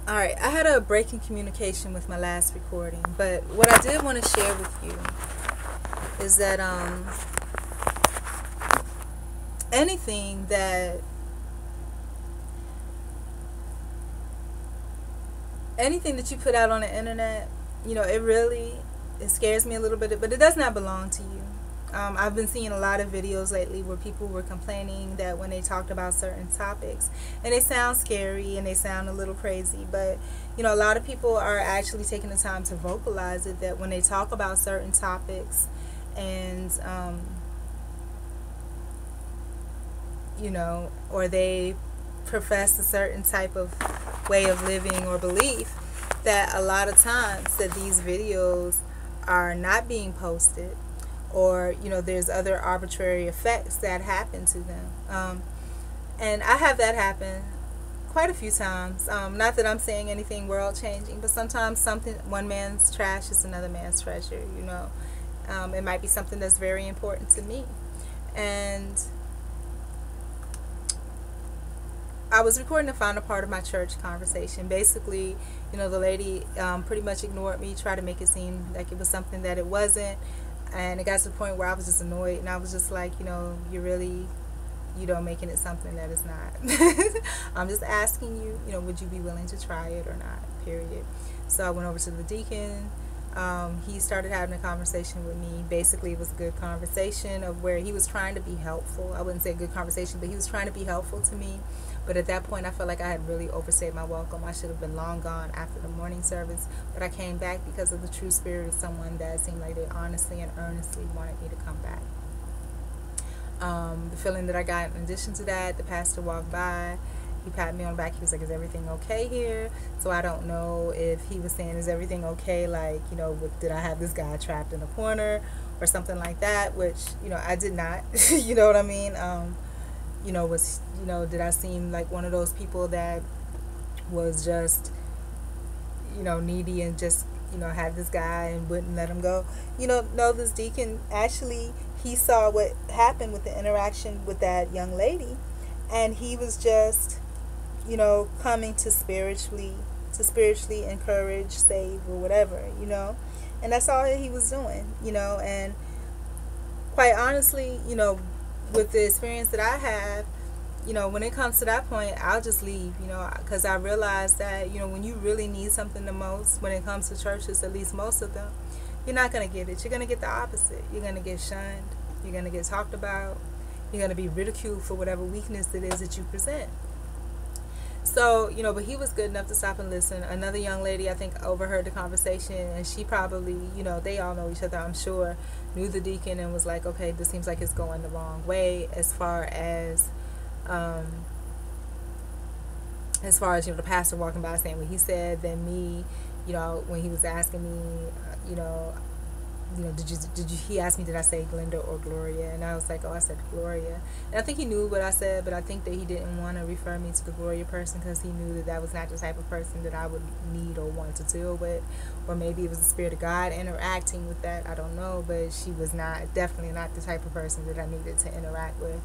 All right, I had a break in communication with my last recording, but what I did want to share with you is that anything that you put out on the internet, it scares me a little bit, but it does not belong to you. I've been seeing a lot of videos lately where people were complaining that when they talked about certain topics, and they sound scary and they sound a little crazy, but a lot of people are actually taking the time to vocalize it, that when they talk about certain topics and or they profess a certain type of way of living or belief, that a lot of times that these videos are not being posted, or there's other arbitrary effects that happen to them. And I have that happen quite a few times. Not that I'm saying anything world changing, but sometimes one man's trash is another man's treasure. It might be something that's very important to me. And I was recording the final part of my church conversation. Basically, the lady pretty much ignored me, tried to make it seem like it was something that it wasn't. And it got to the point where I was just annoyed, and I was just like, you're really, making it something that is not. I'm just asking you, would you be willing to try it or not, period. So I went over to the deacon. He started having a conversation with me. Basically, it was a good conversation of where he was trying to be helpful. I wouldn't say good conversation, but he was trying to be helpful to me. But at that point, I felt like I had really overstayed my welcome. I should have been long gone after the morning service. But I came back because of the true spirit of someone that seemed like they honestly and earnestly wanted me to come back. The feeling that I got in addition to that, the pastor walked by. He patted me on the back. He was like, "Is everything okay here?" So I don't know if he was saying, "Is everything okay?" Like, did I have this guy trapped in a corner or something like that? Which, I did not. You know what I mean? Did I seem like one of those people that was just, needy and just, had this guy and wouldn't let him go? No, this deacon actually, he saw what happened with the interaction with that young lady, and he was just, coming to spiritually encourage, save, or whatever, and that's all he was doing, and quite honestly, with the experience that I have, when it comes to that point, I'll just leave, because I realize that, when you really need something the most, when it comes to churches, at least most of them, you're not going to get it. You're going to get the opposite. You're going to get shunned. You're going to get talked about. You're going to be ridiculed for whatever weakness it is that you present. So, but he was good enough to stop and listen. Another young lady, I think, overheard the conversation, and she probably, they all know each other, I'm sure, knew the deacon and was like, okay, this seems like it's going the wrong way as far as the pastor walking by saying what he said. Then me, when he was asking me, he asked me, did I say Glenda or Gloria? And I was like, oh, I said Gloria. And I think he knew what I said, but I think that he didn't want to refer me to the Gloria person because he knew that was not the type of person that I would need or want to deal with. Or maybe it was the Spirit of God interacting with that. I don't know, but she was definitely not the type of person that I needed to interact with.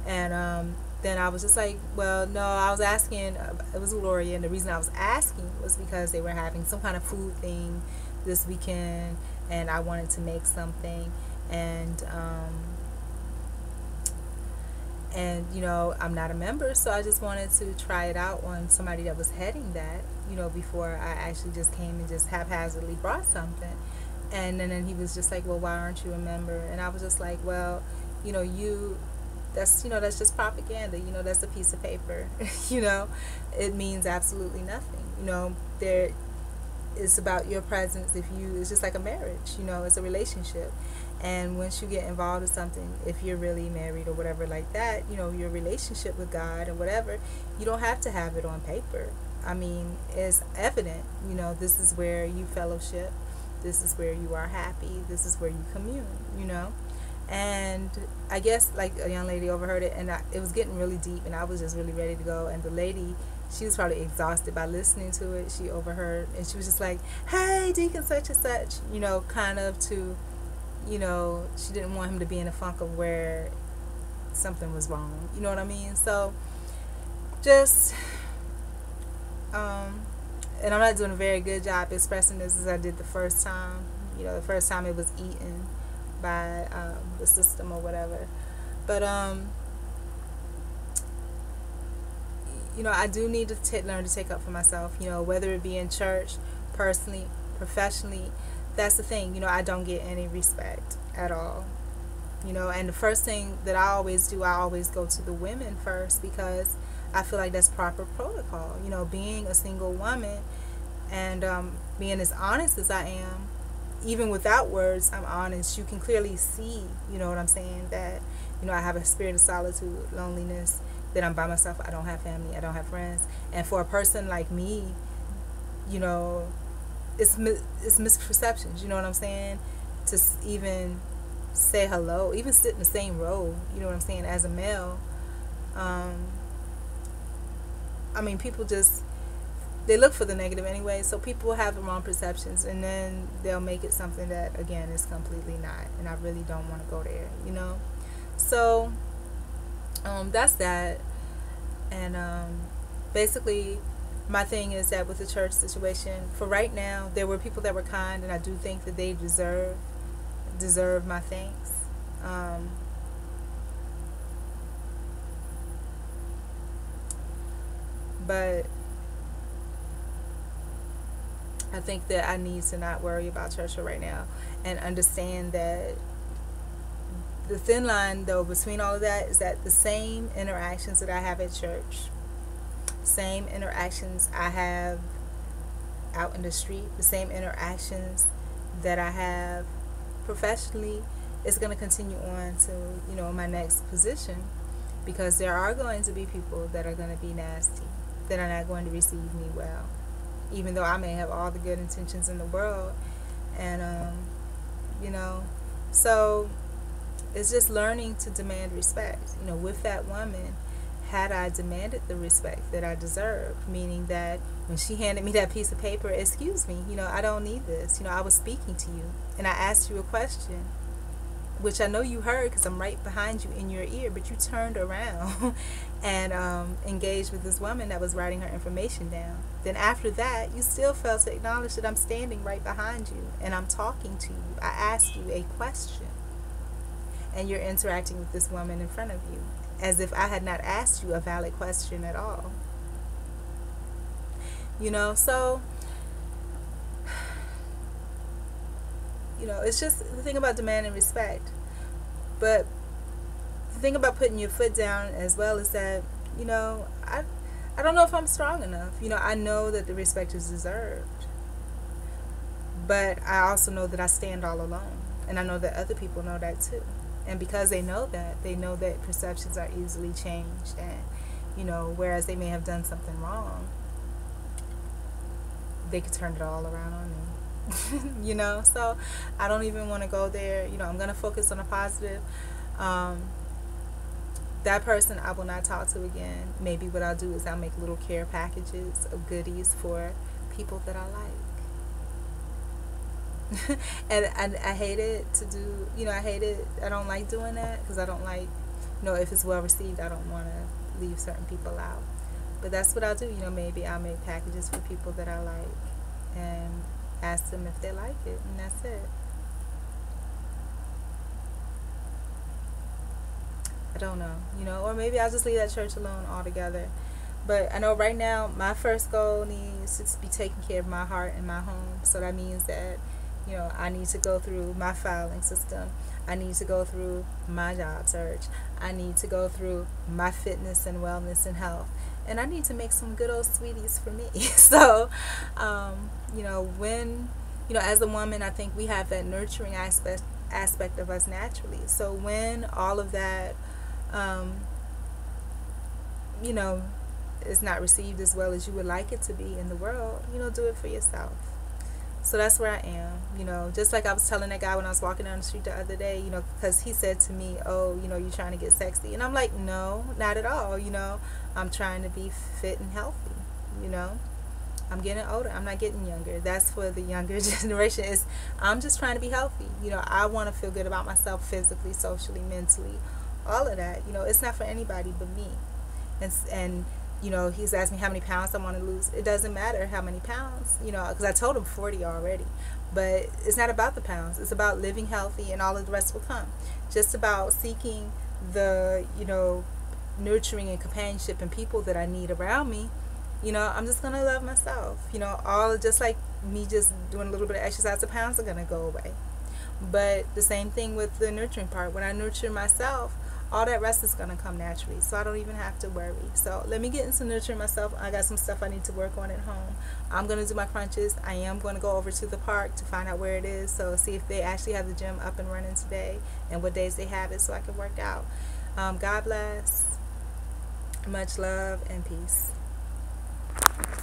And then I was just like, well, no, I was asking, it was Gloria, and the reason I was asking was because they were having some kind of food thing this weekend, and I wanted to make something, and I'm not a member, so I just wanted to try it out on somebody that was heading that, before I actually just came and just haphazardly brought something. And then he was just like, well, why aren't you a member? And I was just like, well, that's just propaganda. That's a piece of paper. It means absolutely nothing. It's about your presence. It's just like a marriage. It's a relationship. And once you get involved in something, if you're really married or whatever like that, your relationship with God and whatever, you don't have to have it on paper. I mean, it's evident. This is where you fellowship. This is where you are happy. This is where you commune. And I guess like a young lady overheard it, and it was getting really deep, and I was just really ready to go. And the lady, she was probably exhausted by listening to it. She overheard, and she was just like, "Hey, Deacon such and such," kind of to, she didn't want him to be in a funk of where something was wrong. You know what I mean? So just and I'm not doing a very good job expressing this as I did the first time. The first time it was eaten by the system or whatever. But I do need to learn to take up for myself. Whether it be in church, personally, professionally. That's the thing. I don't get any respect at all. And the first thing that I always do, I always go to the women first, because I feel like that's proper protocol. Being a single woman and being as honest as I am, even without words, I'm honest. You can clearly see, what I'm saying, that, I have a spirit of solitude, loneliness, that I'm by myself. I don't have family. I don't have friends. And for a person like me, it's misperceptions, you know what I'm saying? To even say hello, even sit in the same row, you know what I'm saying, as a male. People just, they look for the negative anyway, so people have the wrong perceptions, and then they'll make it something that, again, is completely not, and I really don't want to go there, So, that's that, and basically, my thing is that with the church situation, for right now, there were people that were kind, and I do think that they deserve my thanks. But I think that I need to not worry about church right now, and understand that the thin line, though, between all of that is that the same interactions that I have at church, same interactions I have out in the street, the same interactions that I have professionally, is going to continue on to, my next position, because there are going to be people that are going to be nasty, that are not going to receive me well, even though I may have all the good intentions in the world. And so it's just learning to demand respect. With that woman, had I demanded the respect that I deserved, meaning that when she handed me that piece of paper, excuse me, I don't need this. I was speaking to you, and I asked you a question, which I know you heard because I'm right behind you in your ear, but you turned around and engaged with this woman that was writing her information down. Then after that, you still failed to acknowledge that I'm standing right behind you and I'm talking to you. I asked you a question, and you're interacting with this woman in front of you as if I had not asked you a valid question at all. So, it's just the thing about demanding respect. But the thing about putting your foot down as well is that, I don't know if I'm strong enough. I know that the respect is deserved. But I also know that I stand all alone. And I know that other people know that too. And because they know that perceptions are easily changed. And, whereas they may have done something wrong, they could turn it all around on me. So I don't even want to go there. I'm going to focus on the positive. That person I will not talk to again. Maybe what I'll do is I'll make little care packages of goodies for people that I like. And I hate it to do, I hate it. I don't like doing that because I don't like, if it's well received, I don't want to leave certain people out. But that's what I'll do. Maybe I'll make packages for people that I like and ask them if they like it, and that's it. I don't know, or maybe I'll just leave that church alone altogether. But I know right now my first goal needs to be taking care of my heart and my home. So that means that, I need to go through my filing system. I need to go through my job search. I need to go through my fitness and wellness and health. And I need to make some good old sweeties for me. So, when, as a woman, I think we have that nurturing aspect of us naturally. So when all of that, is not received as well as you would like it to be in the world, do it for yourself. So that's where I am, just like I was telling that guy when I was walking down the street the other day, because he said to me, oh, you're trying to get sexy. And I'm like, no, not at all. I'm trying to be fit and healthy. I'm getting older. I'm not getting younger. That's for the younger generation. I'm just trying to be healthy. I want to feel good about myself physically, socially, mentally, all of that. It's not for anybody but me. And He's asked me how many pounds I want to lose. It doesn't matter how many pounds, because I told him 40 already. But it's not about the pounds. It's about living healthy, and all of the rest will come. Just about seeking the, nurturing and companionship and people that I need around me. I'm just going to love myself. All just like me just doing a little bit of exercise, the pounds are going to go away. But the same thing with the nurturing part. When I nurture myself, all that rest is going to come naturally. So I don't even have to worry. So let me get into nurturing myself. I got some stuff I need to work on at home. I'm going to do my crunches. I am going to go over to the park to find out where it is. So see if they actually have the gym up and running today and what days they have it so I can work out. God bless. Much love and peace.